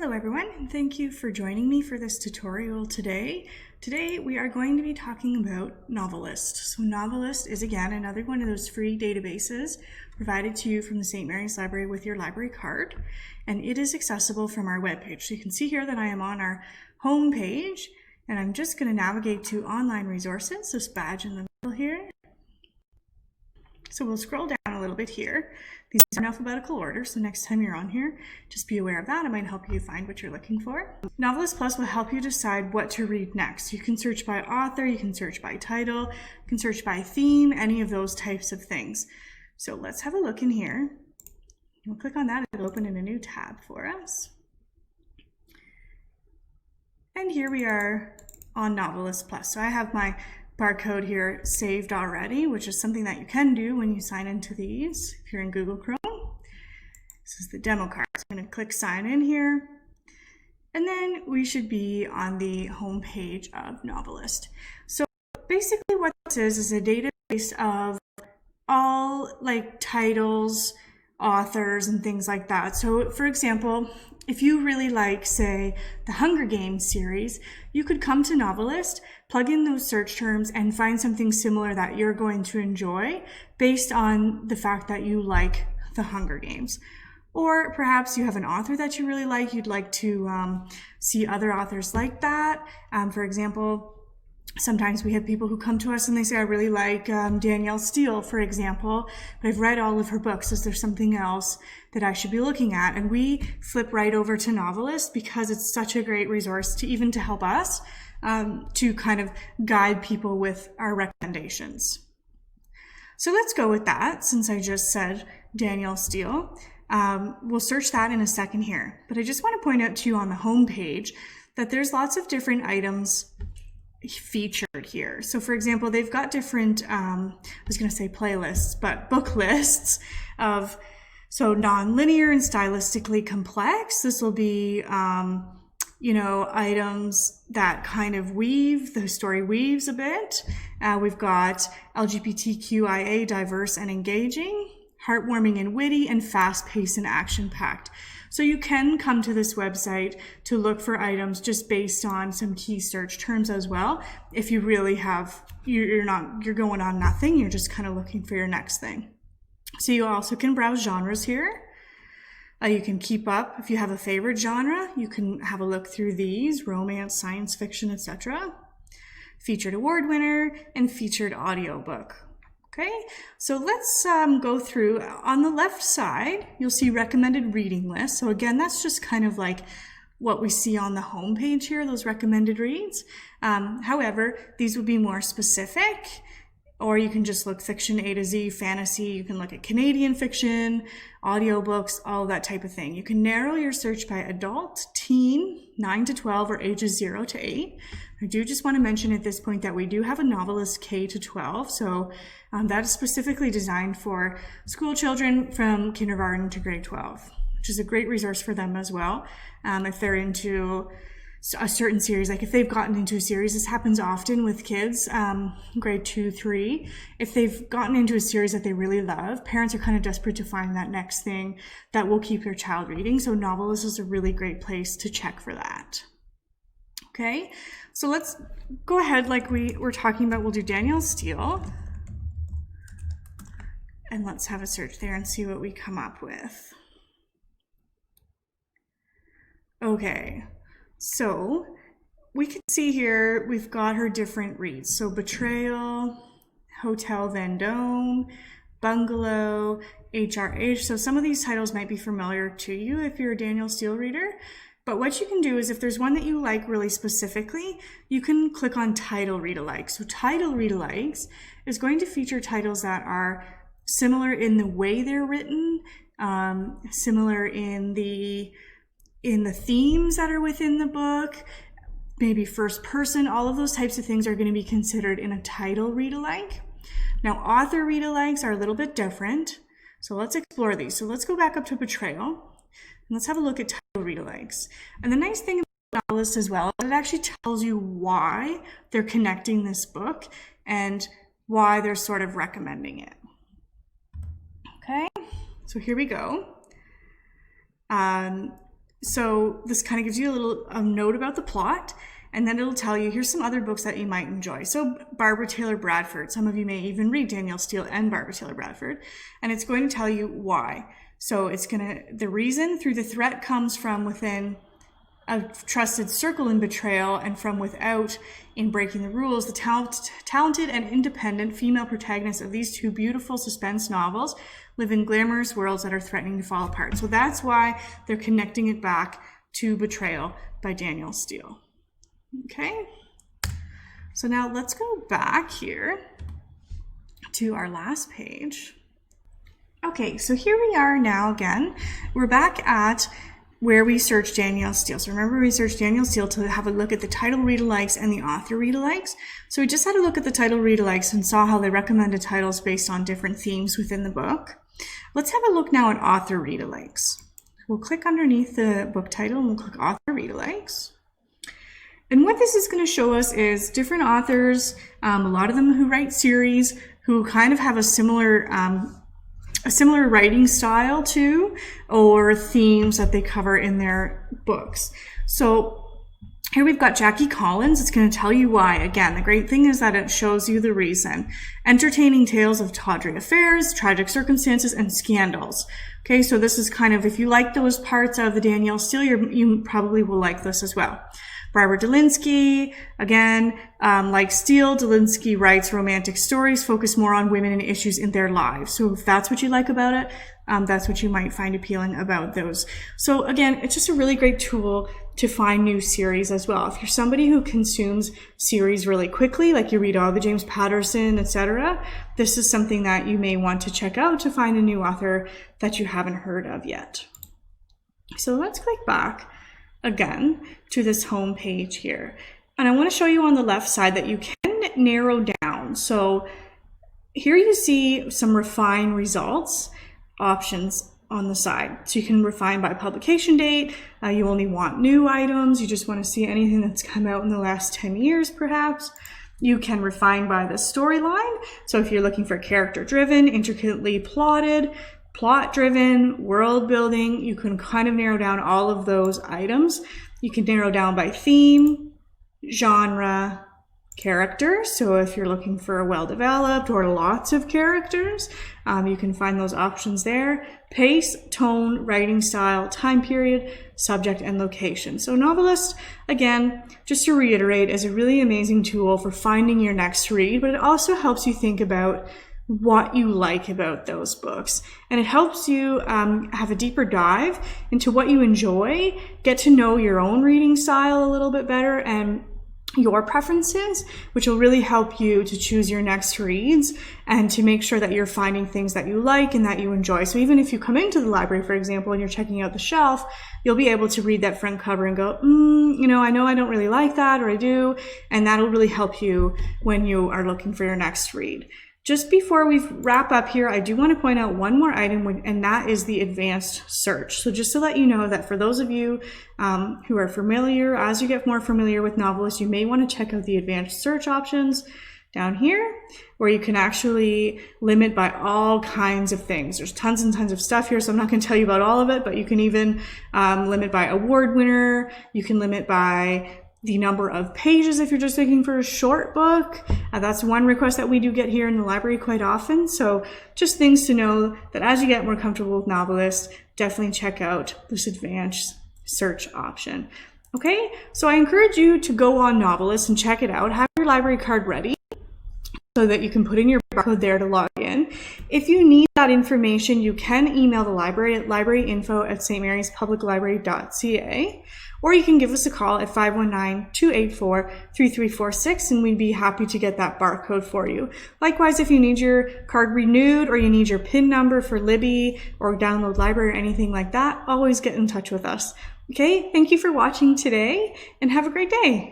Hello everyone, and thank you for joining me for this tutorial today. Today we are going to be talking about Novelist. So Novelist is again another one of those free databases provided to you from the St. Mary's Library with your library card, and it is accessible from our webpage. So you can see here that I am on our home page, and I'm just going to navigate to online resources, this badge in the middle here. So we'll scroll down a little bit here. These are in alphabetical order, so next time you're on here, just be aware of that. It might help you find what you're looking for. Novelist Plus will help you decide what to read next. You can search by author, you can search by title, you can search by theme, any of those types of things. So let's have a look in here. We'll click on that, it'll open in a new tab for us. And here we are on Novelist Plus. So I have my barcode here saved already, which is something that you can do when you sign into these if you're in Google Chrome. This is the demo card. So I'm going to click sign in here, and then we should be on the home page of Novelist. So basically what this is a database of all like titles, authors, and things like that. So for example, if you really like, say, the Hunger Games series, you could come to Novelist, plug in those search terms, and find something similar that you're going to enjoy based on the fact that you like the Hunger Games. Or perhaps you have an author that you really like, you'd like to see other authors like that. For example, sometimes we have people who come to us and they say, I really like Danielle Steel, for example, but I've read all of her books. Is there something else that I should be looking at? And we flip right over to Novelist because it's such a great resource to help us to kind of guide people with our recommendations. So let's go with that, since I just said Danielle Steel. We'll search that in a second here, but I just want to point out to you on the home page that there's lots of different items featured here. So for example, they've got different, I was going to say playlists, but book lists of, so non-linear and stylistically complex. This will be, items that kind of the story weaves a bit. We've got LGBTQIA, diverse and engaging, heartwarming and witty, and fast-paced and action-packed. So you can come to this website to look for items just based on some key search terms as well. If you really you're going on nothing, you're just kind of looking for your next thing. So you also can browse genres here. You can keep up. If you have a favorite genre, you can have a look through these: romance, science fiction, etc. Featured award winner and featured audiobook. Okay, so let's go through. On the left side, you'll see recommended reading lists. So again, that's just kind of like what we see on the home page here, those recommended reads. However, these would be more specific, or you can just look fiction A to Z, fantasy. You can look at Canadian fiction, audiobooks, all that type of thing. You can narrow your search by adult, teen, 9 to 12, or ages 0 to 8. I do just want to mention at this point that we do have a Novelist K to 12, so that is specifically designed for school children from kindergarten to grade 12, which is a great resource for them as well. If they're into a certain series, like if they've gotten into a series, this happens often with kids, grade 2, 3. If they've gotten into a series that they really love, parents are kind of desperate to find that next thing that will keep their child reading. So Novelist is a really great place to check for that. Okay, so let's go ahead like we were talking about. We'll do Danielle Steel. And let's have a search there and see what we come up with. Okay, so we can see here we've got her different reads. So Betrayal, Hotel Vendôme, Bungalow, HRH. So some of these titles might be familiar to you if you're a Danielle Steel reader. But what you can do is if there's one that you like really specifically, you can click on Title Read-alike. So Title Read-alikes is going to feature titles that are similar in the way they're written, similar in the themes that are within the book, maybe first person. All of those types of things are going to be considered in a title read-alike. Now, author read-alikes are a little bit different, so let's explore these. So let's go back up to Betrayal, and let's have a look at title read-alikes. And the nice thing about Novelist as well is it actually tells you why they're connecting this book and why they're sort of recommending it. Okay, so here we go. So this kind of gives you a little note about the plot, and then it'll tell you, here's some other books that you might enjoy. So Barbara Taylor Bradford, some of you may even read Danielle Steel and Barbara Taylor Bradford, and it's going to tell you why. So the reason through the threat comes from within a trusted circle in betrayal, and from without in breaking the rules. The talented and independent female protagonists of these two beautiful suspense novels live in glamorous worlds that are threatening to fall apart. So that's why they're connecting it back to Betrayal by Danielle Steel. Okay, so now let's go back here to our last page. Okay, so here we are now again. We're back at where we searched Danielle Steel. So remember, we searched Danielle Steel to have a look at the title read-alikes and the author read-alikes. So we just had a look at the title read-alikes and saw how they recommended titles based on different themes within the book. Let's have a look now at author read-alikes. We'll click underneath the book title and we'll click author read-alikes. And what this is going to show us is different authors, a lot of them who write series, who kind of have a similar writing style to, or themes that they cover in their books. So here we've got Jackie Collins. It's going to tell you why. Again, the great thing is that it shows you the reason. Entertaining tales of tawdry affairs, tragic circumstances, and scandals. Okay, so this is kind of, if you like those parts of the Danielle Steel, you probably will like this as well. Barbara Delinsky, again, like Steele, Delinsky writes romantic stories, focus more on women and issues in their lives. So if that's what you like about it, that's what you might find appealing about those. So again, it's just a really great tool to find new series as well. If you're somebody who consumes series really quickly, like you read all the James Patterson, etc., this is something that you may want to check out to find a new author that you haven't heard of yet. So let's click back again to this home page here. And I want to show you on the left side that you can narrow down. So here you see some refine results options on the side. So you can refine by publication date. You only want new items. You just want to see anything that's come out in the last 10 years perhaps. You can refine by the storyline. So if you're looking for character driven, intricately plotted, plot driven, world building, you can kind of narrow down all of those items. You can narrow down by theme, genre, character. So if you're looking for a well-developed or lots of characters, you can find those options there. Pace, tone, writing style, time period, subject, and location. So Novelist, again, just to reiterate, is a really amazing tool for finding your next read, but it also helps you think about what you like about those books. And it helps you have a deeper dive into what you enjoy, get to know your own reading style a little bit better and your preferences, which will really help you to choose your next reads and to make sure that you're finding things that you like and that you enjoy. So even if you come into the library, for example, and you're checking out the shelf, you'll be able to read that front cover and go, I know I don't really like that, or I do. And that'll really help you when you are looking for your next read. Just before we wrap up here, I do want to point out one more item, and that is the advanced search. So just to let you know that for those of you who are familiar, as you get more familiar with Novelist, you may want to check out the advanced search options down here, where you can actually limit by all kinds of things. There's tons and tons of stuff here, so I'm not going to tell you about all of it, but you can even limit by award winner. You can limit by the number of pages if you're just looking for a short book. That's one request that we do get here in the library quite often. So just things to know that as you get more comfortable with Novelist, definitely check out this advanced search option. Okay, so I encourage you to go on Novelist and check it out. Have your library card ready so that you can put in your barcode there to log in. If you need that information, you can email the library at libraryinfo@stmaryspubliclibrary.ca, or you can give us a call at 519-284-3346, and we'd be happy to get that barcode for you. Likewise, if you need your card renewed or you need your PIN number for Libby or Download Library or anything like that, always get in touch with us. Okay, thank you for watching today and have a great day.